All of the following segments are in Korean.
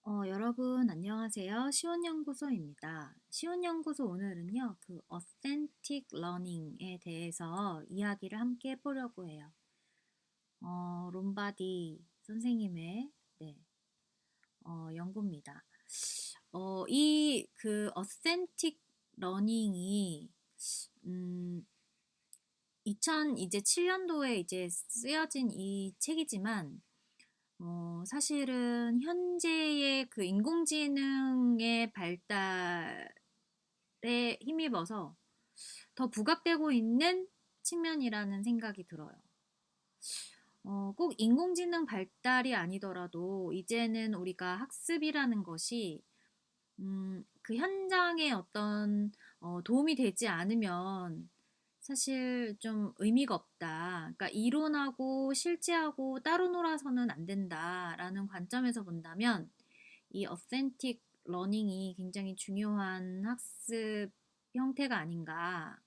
여러분 안녕하세요. 시온연구소입니다. 시온연구소 오늘은요, 그 Authentic Learning에 대해서 이야기를 함께 해보려고 해요. 롬바디 선생님의 네, 연구입니다. 이 그 Authentic Learning이 음, 2007년도에 이제 쓰여진 이 책이지만 사실은 현재의 그 인공지능의 발달에 힘입어서 더 부각되고 있는 측면이라는 생각이 들어요. 꼭 인공지능 발달이 아니더라도 이제는 우리가 학습이라는 것이 그 현장에 어떤 도움이 되지 않으면 사실 좀 의미가 없다. 그러니까 이론하고 실제하고 따로 놀아서는 안 된다라는 관점에서 본다면 이 어센틱 러닝이 굉장히 중요한 학습 형태가 아닌가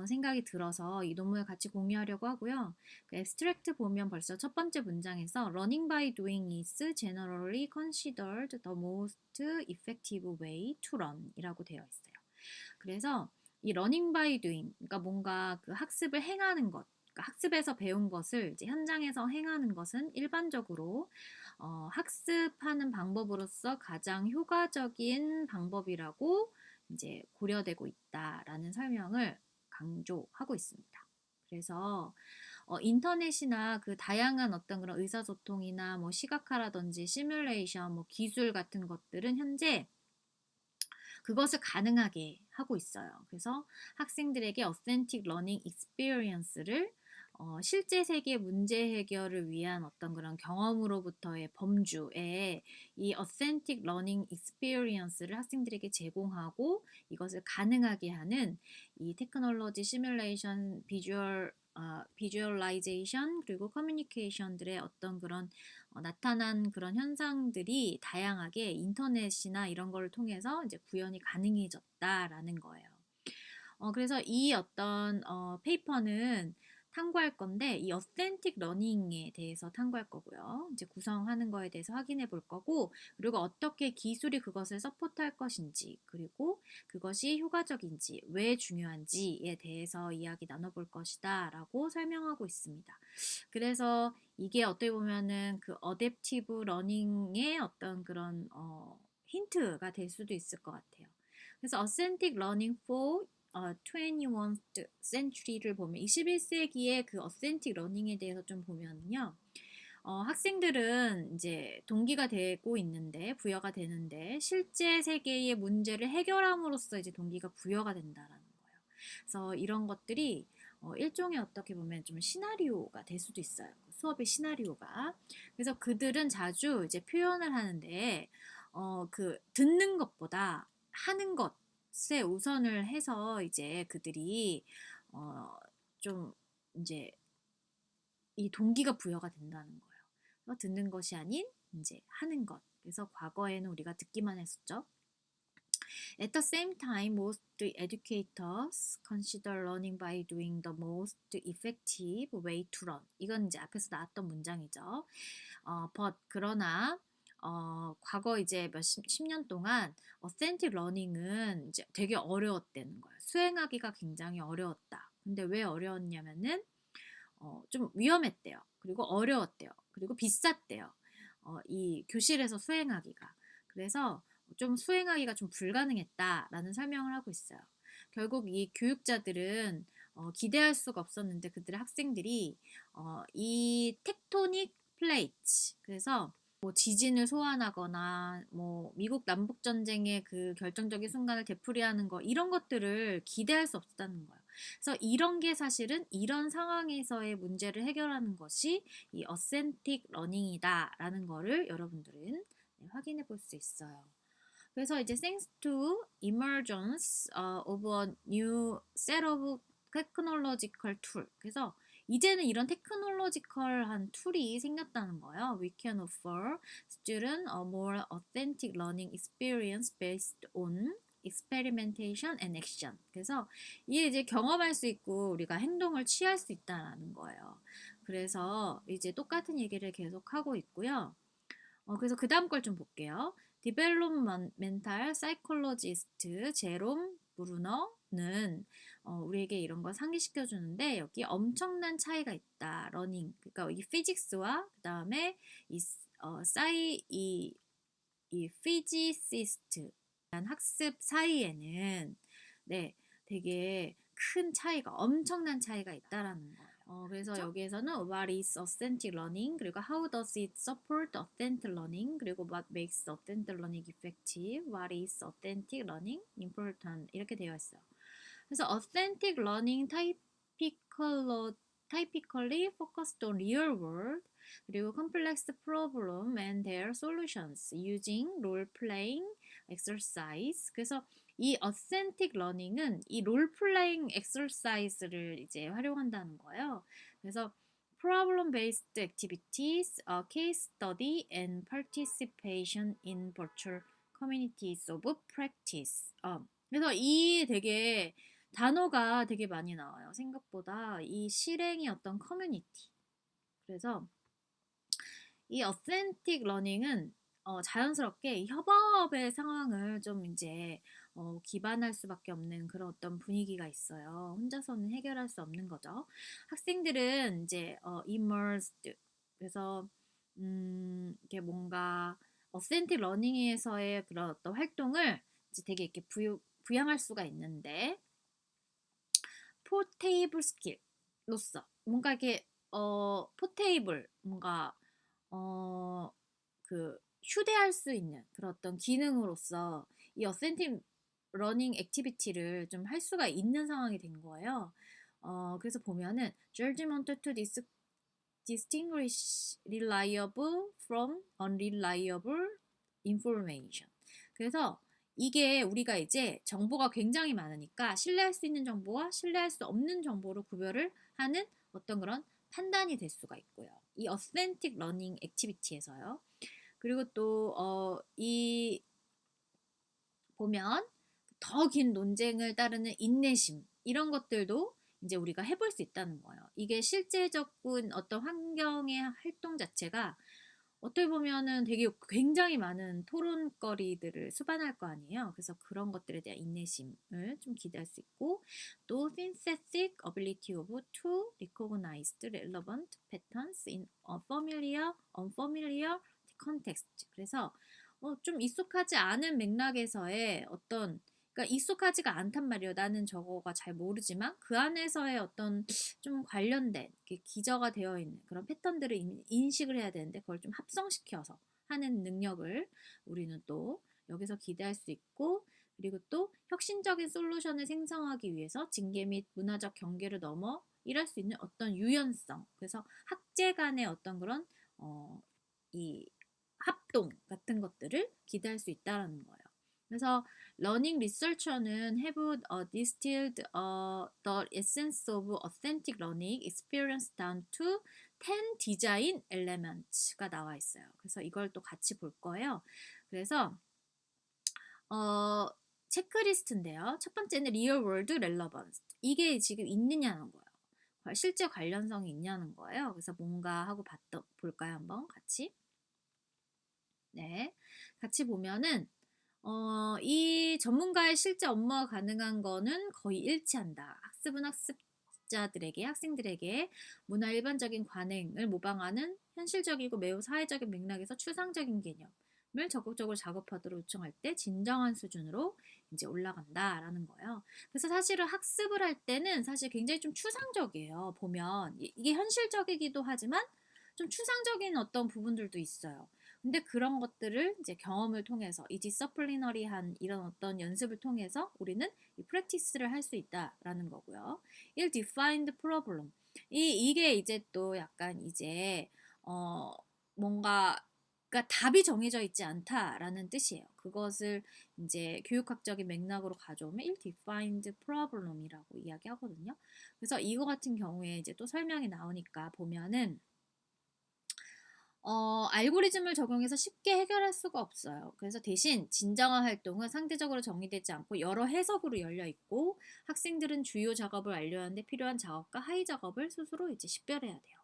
생각이 들어서 이 논문을 같이 공유하려고 하고요. 그 앱스트랙트 보면 벌써 첫 번째 문장에서 Learning by doing is generally considered the most effective way to learn 이라고 되어 있어요. 그래서 이 learning by doing, 그러니까 뭔가 그 학습을 행하는 것, 그러니까 학습에서 배운 것을 이제 현장에서 행하는 것은 일반적으로 학습하는 방법으로서 가장 효과적인 방법이라고 이제 고려되고 있다라는 설명을 강조하고 있습니다. 그래서 인터넷이나 그 다양한 어떤 그런 의사소통이나 뭐 시각화라든지 시뮬레이션, 뭐 기술 같은 것들은 현재 그것을 가능하게 하고 있어요. 그래서 학생들에게 authentic learning experience를 실제 세계 문제 해결을 위한 어떤 그런 경험으로부터의 범주에 이 authentic learning experience를 학생들에게 제공하고 이것을 가능하게 하는 이 테크놀로지 시뮬레이션 비주얼라이제이션 그리고 커뮤니케이션들의 어떤 그런 나타난 그런 현상들이 다양하게 인터넷이나 이런 걸 통해서 이제 구현이 가능해졌다라는 거예요. 그래서 이 어떤 페이퍼는 탐구할 건데 이 어센틱 러닝에 대해서 탐구할 거고요. 이제 구성하는 거에 대해서 확인해 볼 거고 그리고 어떻게 기술이 그것을 서포트할 것인지 그리고 그것이 효과적인지 왜 중요한지에 대해서 이야기 나눠볼 것이다 라고 설명하고 있습니다. 그래서 이게 어떻게 보면은 그 어댑티브 러닝의 어떤 그런 힌트가 될 수도 있을 것 같아요. 그래서 Authentic Learning for 21st century를 보면 21세기의 그 authentic learning에 대해서 좀 보면요. 학생들은 이제 동기가 되고 있는데 부여가 되는데 실제 세계의 문제를 해결함으로써 이제 동기가 부여가 된다라는 거예요. 그래서 이런 것들이 일종의 어떻게 보면 좀 시나리오가 될 수도 있어요. 수업의 시나리오가. 그래서 그들은 자주 이제 표현을 하는데 그 듣는 것보다 하는 것에 우선을 해서 이제 그들이 좀 이제 이 동기가 부여가 된다는 거예요. 그래서 듣는 것이 아닌 이제 하는 것. 그래서 과거에는 우리가 듣기만 했었죠. At the same time, most educators consider learning by doing the most effective way to learn. 이건 이제 앞에서 나왔던 문장이죠. but 그러나 과거 이제 십 년 동안 authentic learning은 이제 되게 어려웠다는 거예요. 수행하기가 굉장히 어려웠다. 근데 왜 어려웠냐면은 좀 위험했대요. 그리고 어려웠대요. 그리고 비쌌대요. 이 교실에서 수행하기가. 그래서 좀 수행하기가 좀 불가능했다라는 설명을 하고 있어요. 결국 이 교육자들은 기대할 수가 없었는데 그들의 학생들이 이 텍토닉 플레이트 그래서 뭐 지진을 소환하거나 뭐 미국 남북 전쟁의 그 결정적인 순간을 되풀이하는 거 이런 것들을 기대할 수 없었다는 거예요. 그래서 이런 게 사실은 이런 상황에서의 문제를 해결하는 것이 이 어센틱 러닝이다라는 거를 여러분들은 확인해 볼 수 있어요. 그래서 이제 thanks to emergence of a new set of technological tool. 그래서 이제는 이런 테크놀로지컬한 툴이 생겼다는 거예요. We can offer student a more authentic learning experience based on experimentation and action. 그래서 이게 이제 경험할 수 있고 우리가 행동을 취할 수 있다는 거예요. 그래서 이제 똑같은 얘기를 계속 하고 있고요. 그래서 그 다음 걸 좀 볼게요. Developmental Psychologist 제롬 브루너는 우리에게 이런 걸 상기시켜 주는데 여기 엄청난 차이가 있다. 러닝. 그러니까 여기 피직스와 그 다음에 이 사이 이 피지시스트 학습 사이에는 네, 되게 큰 차이가 엄청난 차이가 있다라는 거예요. 그래서 그쵸? 여기에서는 what is authentic learning 그리고 how does it support authentic learning 그리고 what makes authentic learning effective what is authentic learning important 이렇게 되어 있어요. 그래서 authentic learning typically focused on real world 그리고 complex problem and their solutions using role playing exercise. 그래서 이 authentic learning은 이 role playing exercise를 이제 활용한다는 거예요. 그래서 problem based activities, case study and participation in virtual communities of practice. 그래서 이 되게 단어가 되게 많이 나와요. 생각보다 이 실행의 어떤 커뮤니티. 그래서 이 어센틱 러닝은 자연스럽게 협업의 상황을 좀 이제 기반할 수밖에 없는 그런 어떤 분위기가 있어요. 혼자서는 해결할 수 없는 거죠. 학생들은 이제 immersed 그래서 이게 뭔가 어센틱 러닝에서의 그런 어떤 활동을 이제 되게 이렇게 부양할 수가 있는데 포테이블 스킬로서 뭔가 이렇게 포테이블 뭔가 어, 휴대할 수 있는 그런 어떤 기능으로서 이 어센틱 러닝 액티비티를 좀 할 수가 있는 상황이 된 거예요. 그래서 보면은 judgment to distinguish reliable from unreliable information. 그래서 이게 우리가 이제 정보가 굉장히 많으니까 신뢰할 수 있는 정보와 신뢰할 수 없는 정보로 구별을 하는 어떤 그런 판단이 될 수가 있고요. 이 어센틱 러닝 액티비티에서요. 그리고 또 이 보면 더 긴 논쟁을 따르는 인내심 이런 것들도 이제 우리가 해볼 수 있다는 거예요. 이게 실제적인 어떤 환경의 활동 자체가 어떻게 보면은 되게 굉장히 많은 토론거리들을 수반할 거 아니에요. 그래서 그런 것들에 대한 인내심을 좀 기대할 수 있고 또 synthetic ability of to recognize relevant patterns in a familiar, unfamiliar context. 그래서 좀 익숙하지 않은 맥락에서의 어떤 그러니까 익숙하지가 않단 말이에요. 나는 저거가 잘 모르지만 그 안에서의 어떤 좀 관련된 기저가 되어 있는 그런 패턴들을 인식을 해야 되는데 그걸 좀 합성시켜서 하는 능력을 우리는 또 여기서 기대할 수 있고 그리고 또 혁신적인 솔루션을 생성하기 위해서 징계 및 문화적 경계를 넘어 일할 수 있는 어떤 유연성 그래서 학제 간의 어떤 그런 이 합동 같은 것들을 기대할 수 있다는 거예요. 그래서 러닝 리서처는 have distilled the essence of authentic learning experience down to 10 design elements가 나와 있어요. 그래서 이걸 또 같이 볼 거예요. 그래서 체크리스트인데요. 첫 번째는 real world relevance. 이게 지금 있느냐는 거예요. 실제 관련성이 있냐는 거예요. 그래서 뭔가 하고 볼까요? 한번 같이. 네. 같이 보면은 이 전문가의 실제 업무가 가능한 거는 거의 일치한다. 학습은 학습자들에게, 학생들에게 문화 일반적인 관행을 모방하는 현실적이고 매우 사회적인 맥락에서 추상적인 개념을 적극적으로 작업하도록 요청할 때 진정한 수준으로 이제 올라간다라는 거예요. 그래서 사실은 학습을 할 때는 사실 굉장히 좀 추상적이에요. 보면 이게 현실적이기도 하지만 좀 추상적인 어떤 부분들도 있어요. 근데 그런 것들을 이제 경험을 통해서 이 디서플리너리한 이런 어떤 연습을 통해서 우리는 이 프랙티스를 할 수 있다라는 거고요. 1. defined problem. 이게 이제 또 약간 이제 뭔가 그러니까 답이 정해져 있지 않다라는 뜻이에요. 그것을 이제 교육학적인 맥락으로 가져오면 1. defined problem이라고 이야기하거든요. 그래서 이거 같은 경우에 이제 또 설명이 나오니까 보면은 알고리즘을 적용해서 쉽게 해결할 수가 없어요. 그래서 대신 진정한 활동은 상대적으로 정의되지 않고 여러 해석으로 열려 있고 학생들은 주요 작업을 완료하는데 필요한 작업과 하위 작업을 스스로 이제 식별해야 돼요.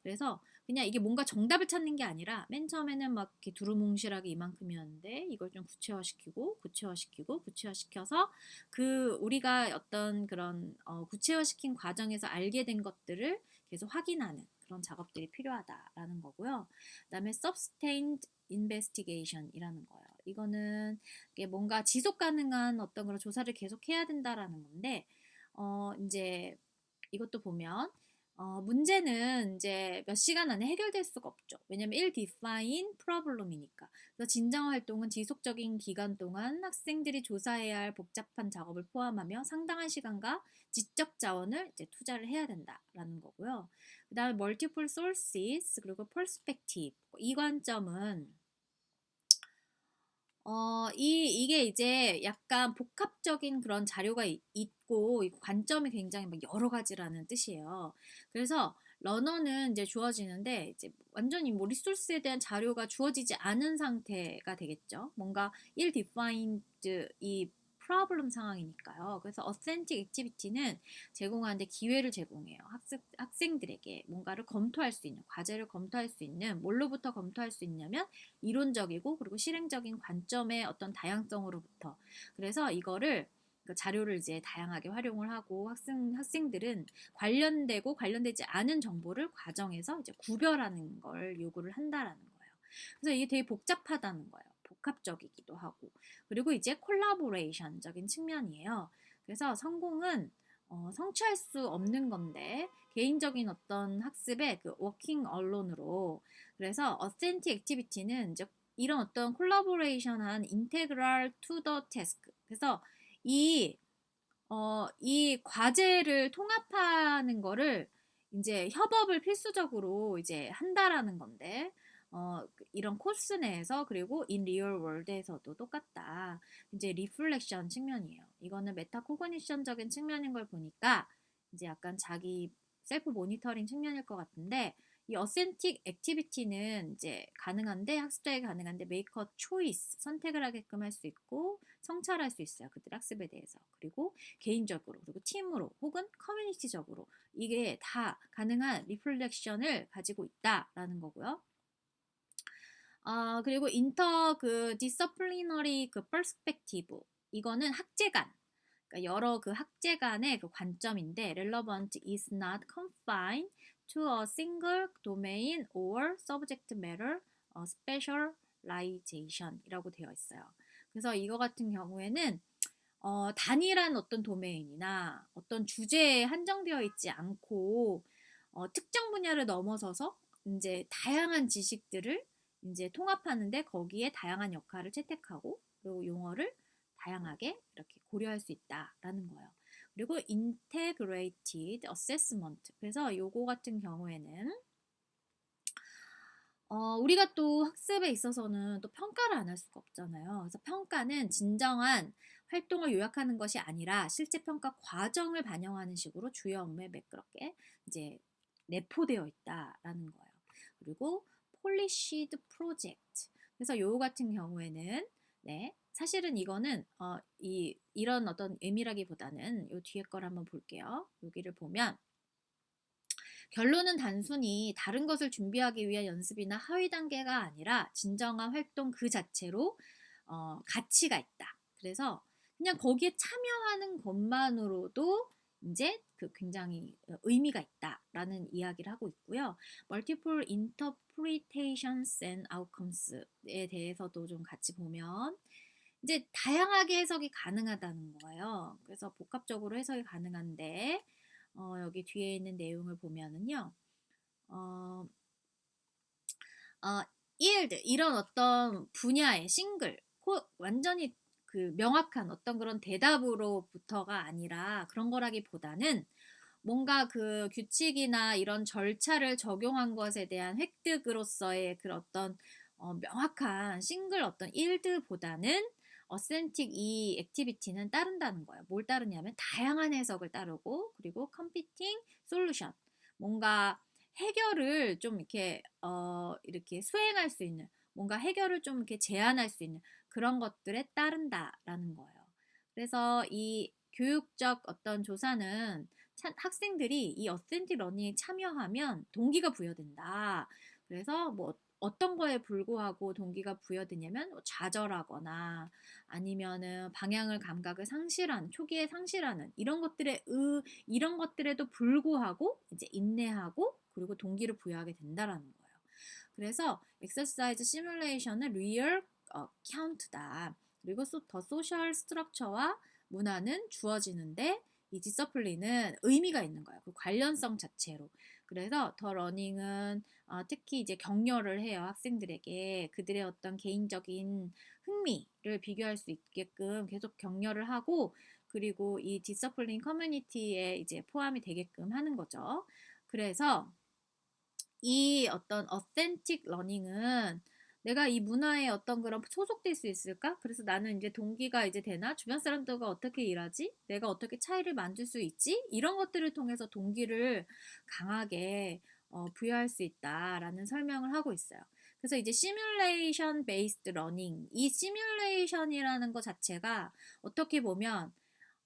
그래서 그냥 이게 뭔가 정답을 찾는 게 아니라 맨 처음에는 막 이렇게 두루뭉실하게 이만큼이었는데 이걸 좀 구체화시키고 구체화시키고 구체화시켜서 그 우리가 어떤 그런 구체화시킨 과정에서 알게 된 것들을 계속 확인하는 그런 작업들이 필요하다라는 거고요. 그다음에 sustained investigation이라는 거예요. 이거는 이게 뭔가 지속 가능한 어떤 그런 조사를 계속 해야 된다라는 건데 이제 이것도 보면 문제는 이제 몇 시간 안에 해결될 수가 없죠. 왜냐면 ill-defined problem이니까. 그래서 진정 활동은 지속적인 기간 동안 학생들이 조사해야 할 복잡한 작업을 포함하며 상당한 시간과 지적 자원을 이제 투자를 해야 된다라는 거고요. 그다음에 multiple sources 그리고 perspective 이 관점은 이게 이제 약간 복합적인 그런 자료가 있고 관점이 굉장히 막 여러 가지라는 뜻이에요. 그래서 러너는 이제 주어지는데 이제 완전히 뭐 리소스에 대한 자료가 주어지지 않은 상태가 되겠죠. 뭔가 ill defined 이 프로블럼 상황이니까요. 그래서 authentic activity는 제공하는데 기회를 제공해요. 학생들에게 뭔가를 검토할 수 있는, 과제를 검토할 수 있는, 뭘로부터 검토할 수 있냐면 이론적이고 그리고 실행적인 관점의 어떤 다양성으로부터. 그래서 이거를 그 자료를 이제 다양하게 활용을 하고 학생들은 관련되고 관련되지 않은 정보를 과정에서 이제 구별하는 걸 요구를 한다라는 거예요. 그래서 이게 되게 복잡하다는 거예요. 복합적이기도 하고. 그리고 이제 콜라보레이션적인 측면이에요. 그래서 성공은 성취할 수 없는 건데 개인적인 어떤 학습의 그 워킹 언론으로 그래서 authentic activity는 이제 이런 어떤 콜라보레이션한 integral to the task 그래서 이 이 과제를 통합하는 거를 이제 협업을 필수적으로 이제 한다라는 건데, 이런 코스 내에서 그리고 in real world에서도 똑같다. 이제 리플렉션 측면이에요. 이거는 메타 코그니션적인 측면인 걸 보니까 이제 약간 자기 셀프 모니터링 측면일 것 같은데, 이 어센틱 액티비티는 이제 가능한데 학습자에게 가능한데 메이커 초이스 선택을 하게끔 할 수 있고 성찰할 수 있어요. 그들 학습에 대해서. 그리고 개인적으로 그리고 팀으로 혹은 커뮤니티적으로 이게 다 가능한 리플렉션을 가지고 있다라는 거고요. 그리고 인터 그 디서플리너리 그 퍼스펙티브 이거는 학제 간 그러니까 여러 그 학제 간의 그 관점인데 relevant is not confined to a single domain or subject matter specialization이라고 되어 있어요. 그래서 이거 같은 경우에는 단일한 어떤 도메인이나 어떤 주제에 한정되어 있지 않고 특정 분야를 넘어서서 이제 다양한 지식들을 이제 통합하는데 거기에 다양한 역할을 채택하고 그리고 용어를 다양하게 이렇게 고려할 수 있다라는 거예요. 그리고 integrated assessment. 그래서 요거 같은 경우에는 우리가 또 학습에 있어서는 또 평가를 안 할 수가 없잖아요. 그래서 평가는 진정한 활동을 요약하는 것이 아니라 실제 평가 과정을 반영하는 식으로 주요 업무에 매끄럽게 이제 내포되어 있다라는 거예요. 그리고 polished project. 그래서 요 같은 경우에는 네, 사실은 이거는 이런 어떤 의미라기보다는 요 뒤에 걸 한번 볼게요. 여기를 보면 결론은 단순히 다른 것을 준비하기 위한 연습이나 하위 단계가 아니라 진정한 활동 그 자체로 가치가 있다. 그래서 그냥 거기에 참여하는 것만으로도 이제 그 굉장히 의미가 있다라는 이야기를 하고 있고요. Multiple interpretations and outcomes에 대해서도 좀 같이 보면 이제 다양하게 해석이 가능하다는 거예요. 그래서 복합적으로 해석이 가능한데 여기 뒤에 있는 내용을 보면은요. 어, yield 이런 어떤 분야의 싱글 완전히 그 명확한 어떤 그런 대답으로부터가 아니라 그런 거라기보다는 뭔가 그 규칙이나 이런 절차를 적용한 것에 대한 획득으로서의 그 어떤 명확한 싱글 어떤 일드보다는 어센틱 이 액티비티는 따른다는 거예요. 뭘 따르냐면 다양한 해석을 따르고 그리고 컴피팅 솔루션 뭔가 해결을 좀 이렇게 수행할 수 있는 뭔가 해결을 좀 이렇게 제안할 수 있는 그런 것들에 따른다라는 거예요. 그래서 이 교육적 어떤 조사는 학생들이 이 어센티 러닝에 참여하면 동기가 부여된다. 그래서 뭐 어떤 거에 불구하고 동기가 부여되냐면 뭐 좌절하거나 아니면은 방향을 감각을 상실한 초기에 상실하는 이런 것들에도 불구하고 이제 인내하고 그리고 동기를 부여하게 된다라는 거예요. 그래서 엑서사이즈 시뮬레이션은 리얼 카운트다. 그리고 더 소셜 스트럭처와 문화는 주어지는데 이 디서플린은 의미가 있는 거예요. 그 관련성 자체로. 그래서 더 러닝은 특히 이제 격려를 해요. 학생들에게 그들의 어떤 개인적인 흥미를 비교할 수 있게끔 계속 격려를 하고 그리고 이 디서플린 커뮤니티에 이제 포함이 되게끔 하는 거죠. 그래서 이 어떤 어센틱 러닝은 내가 이 문화에 어떤 그런 소속될 수 있을까? 그래서 나는 이제 동기가 이제 되나? 주변 사람들과 어떻게 일하지? 내가 어떻게 차이를 만들 수 있지? 이런 것들을 통해서 동기를 강하게 부여할 수 있다라는 설명을 하고 있어요. 그래서 이제 시뮬레이션 베이스드 러닝, 이 시뮬레이션이라는 것 자체가 어떻게 보면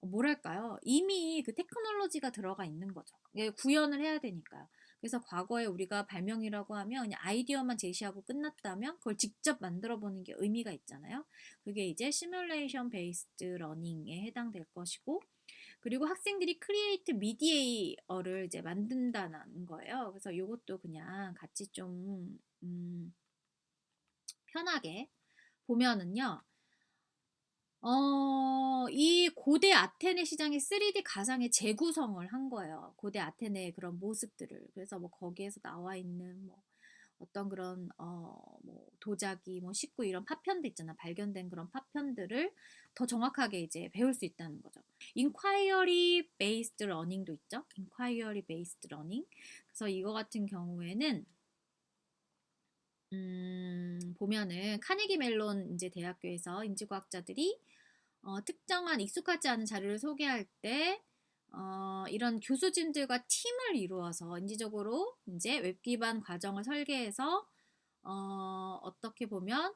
뭐랄까요? 이미 그 테크놀로지가 들어가 있는 거죠. 이게 구현을 해야 되니까요. 그래서 과거에 우리가 발명이라고 하면 그냥 아이디어만 제시하고 끝났다면 그걸 직접 만들어 보는 게 의미가 있잖아요. 그게 이제 시뮬레이션 베이스드 러닝에 해당될 것이고 그리고 학생들이 크리에이트 미디어를 이제 만든다는 거예요. 그래서 이것도 그냥 같이 좀 편하게 보면은요. 이 고대 아테네 시장의 3D 가상의 재구성을 한 거예요. 고대 아테네의 그런 모습들을. 그래서 뭐 거기에서 나와 있는 뭐 어떤 그런 뭐 도자기, 뭐 식구 이런 파편들 있잖아. 발견된 그런 파편들을 더 정확하게 이제 배울 수 있다는 거죠. 인콰이어리 베이스드 러닝도 있죠. 인콰이어리 베이스드 러닝. 그래서 이거 같은 경우에는 보면은 카네기 멜론 이제 대학교에서 인지과학자들이 특정한 익숙하지 않은 자료를 소개할 때 이런 교수진들과 팀을 이루어서 인지적으로 이제 웹 기반 과정을 설계해서 어떻게 보면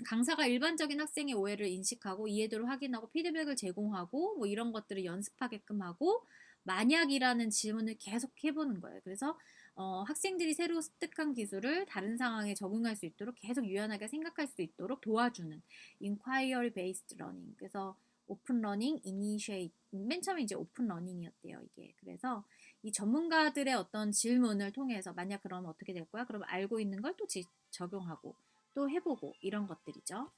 강사가 일반적인 학생의 오해를 인식하고 이해도를 확인하고 피드백을 제공하고 뭐 이런 것들을 연습하게끔 하고 만약이라는 질문을 계속 해보는 거예요. 그래서 학생들이 새로 습득한 기술을 다른 상황에 적응할 수 있도록 계속 유연하게 생각할 수 있도록 도와주는 inquiry based learning. 그래서 오픈 러닝 이니시에이트 맨 처음에 이제 오픈 러닝이었대요, 이게. 그래서 이 전문가들의 어떤 질문을 통해서 만약 그러면 어떻게 될 거야? 그럼 알고 있는 걸 또 적용하고 또 해보고 이런 것들이죠.